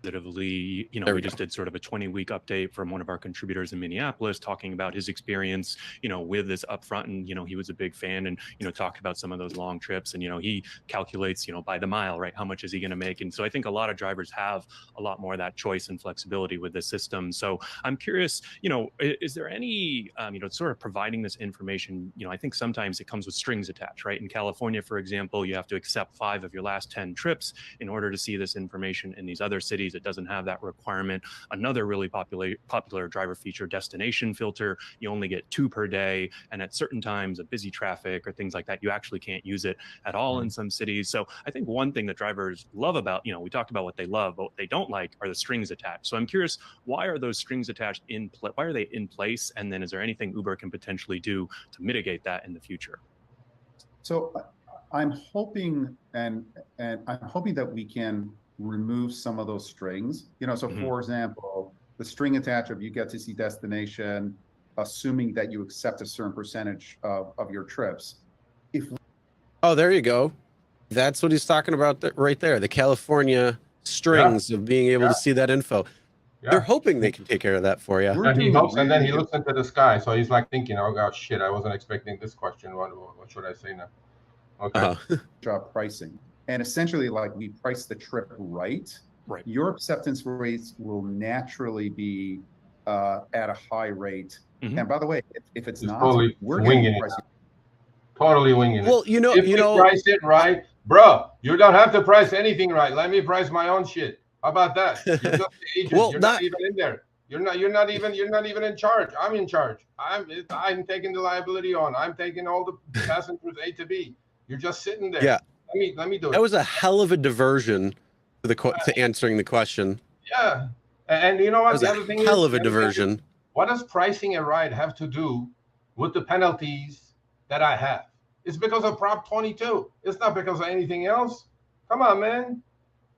positively. We just did sort of a 20-week update from one of our contributors in Minneapolis talking about his experience, with this upfront. And, he was a big fan and, talked about some of those long trips. And, he calculates, by the mile, right? How much is he going to make? And so I think a lot of drivers have a lot more of that choice and flexibility with the system. So I'm curious, is there any, sort of providing this information, I think sometimes it comes with strings attached, right? In California, for example, you have to accept 5 of your last 10 trips in order to see this information. In these other cities, it doesn't have that requirement. Another really popular driver feature, destination filter, you only get 2 per day. And at certain times of busy traffic or things like that, you actually can't use it at all in some cities. So I think one thing that drivers love about, we talked about what they love, but what they don't like are the strings attached. So I'm curious, why are those strings attached why are they in place? And then is there anything Uber can potentially do to mitigate that in the future? So I'm hoping and I'm hoping that we can remove some of those strings. So for example, the string attach of you get to see destination, assuming that you accept a certain percentage of your trips. Oh, there you go. That's what he's talking about right there. The California strings of being able to see that info. They're hoping they can take care of that for you. And he hopes, and then he looks into the sky. So he's like thinking, oh God, shit, I wasn't expecting this question. What should I say now? Okay. Job pricing. And essentially, like, we price the trip right. Your acceptance rates will naturally be at a high rate. And by the way, if it's not, totally we're winging it. Totally winging it. Well, if you price it right, bro, you don't have to price anything right. Let me price my own shit. How about that? You're just the agent. You're not even in there. You're not even in charge. I'm in charge. I'm taking the liability on. I'm taking all the passengers A to B. You're just sitting there. Yeah. Let me do it. That was a hell of a diversion to answering the question. Yeah. And you know what? The other thing is, hell of a diversion. What does pricing a ride have to do with the penalties that I have? It's because of Prop 22. It's not because of anything else. Come on, man.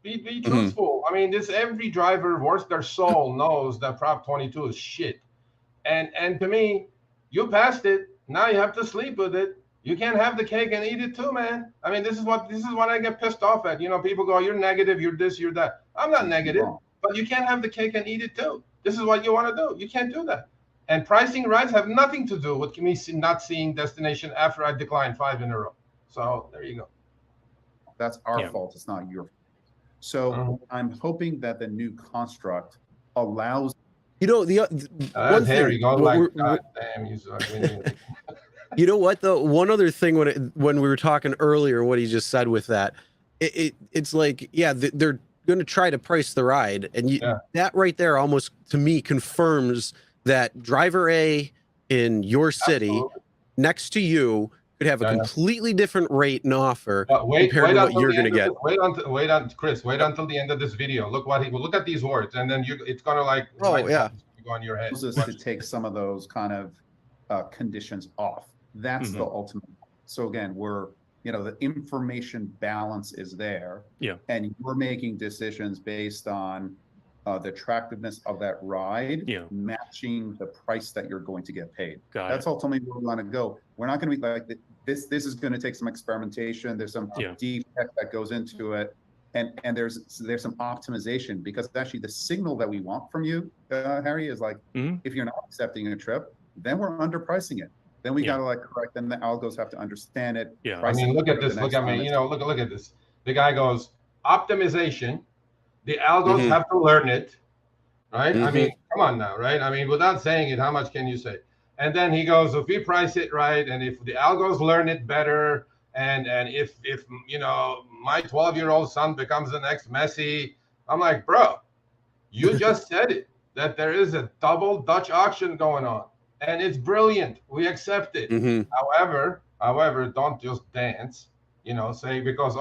Be truthful. I mean, every driver, worth their soul, knows that Prop 22 is shit. And to me, you passed it. Now you have to sleep with it. You can't have the cake and eat it too, man. I mean, this is what I get pissed off at. People go, you're negative, you're this, you're that. I'm not negative, but you can't have the cake and eat it too. This is what you want to do. You can't do that. And pricing rides have nothing to do with me not seeing destination after I declined 5 in a row. So there you go. That's our fault. It's not your fault. So I'm hoping that the new construct allows. One thing. God damn, he's You know what though? One other thing when we were talking earlier, what he just said with that, it's like, they're going to try to price the ride, and that right there almost to me confirms that driver A in your city next to you could have a completely different rate and offer compared to what you're going to get. Wait until the end of this video. Look at these words, and then it's going to go on your head. To take some of those kind of conditions off. That's the ultimate. So again, the information balance is there, and we're making decisions based on the attractiveness of that ride, matching the price that you're going to get paid. That's ultimately where we want to go. We're not going to be like this. This is going to take some experimentation. There's some deep tech that goes into it, and there's some optimization, because actually the signal that we want from you, Harry, is like, if you're not accepting a trip, then we're underpricing it. Then we got to correct. Then the algos have to understand it. I mean, look at this. Look at me. Look at this. The guy goes, optimization. The algos have to learn it, right? I mean, come on now, right? I mean, without saying it, how much can you say? And then he goes, if we price it right, and if the algos learn it better, and if my 12-year-old son becomes the next Messi, I'm like, bro, you just said it, that there is a double Dutch auction going on. And it's brilliant. We accept it. However, don't just dance, say because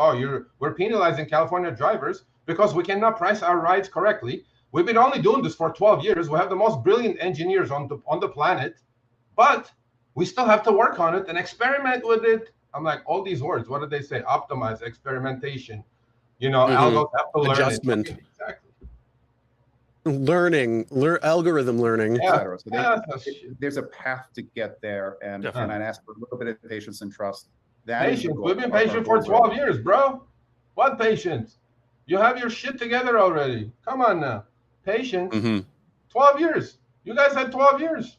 we're penalizing California drivers because we cannot price our rides correctly. We've been only doing this for 12 years. We have the most brilliant engineers on the planet, but we still have to work on it and experiment with it. I'm like, all these words, what did they say? Optimize, experimentation, algos have to learn adjustment. It. Exactly. Algorithm learning. So there's a path to get there, and I'd ask for a little bit of patience and trust. Patience. We've been patient for 12 years, bro. What patience? You have your shit together already. Come on now. Patience. Mm-hmm. 12 years. You guys had 12 years.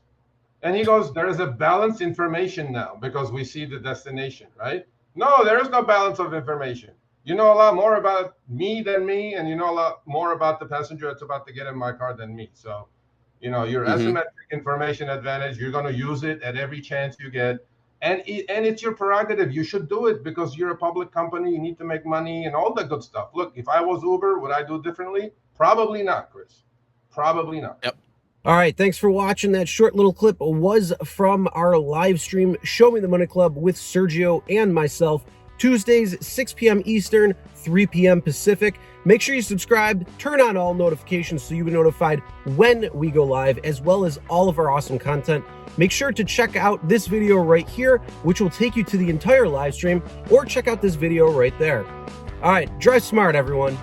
And he goes, there is a balanced information now because we see the destination, right? No, there is no balance of information. You know a lot more about me than me, and you know a lot more about the passenger that's about to get in my car than me. So, you know, your asymmetric information advantage, you're going to use it at every chance you get. And it's your prerogative. You should do it because you're a public company. You need to make money and all that good stuff. Look, if I was Uber, would I do it differently? Probably not, Chris. Probably not. Yep. All right. Thanks for watching. That short little clip was from our live stream, Show Me the Money Club with Sergio and myself, Tuesdays, 6 p.m. Eastern, 3 p.m. Pacific. Make sure you subscribe, turn on all notifications so you'll be notified when we go live, as well as all of our awesome content. Make sure to check out this video right here, which will take you to the entire live stream, or check out this video right there. All right, drive smart, everyone.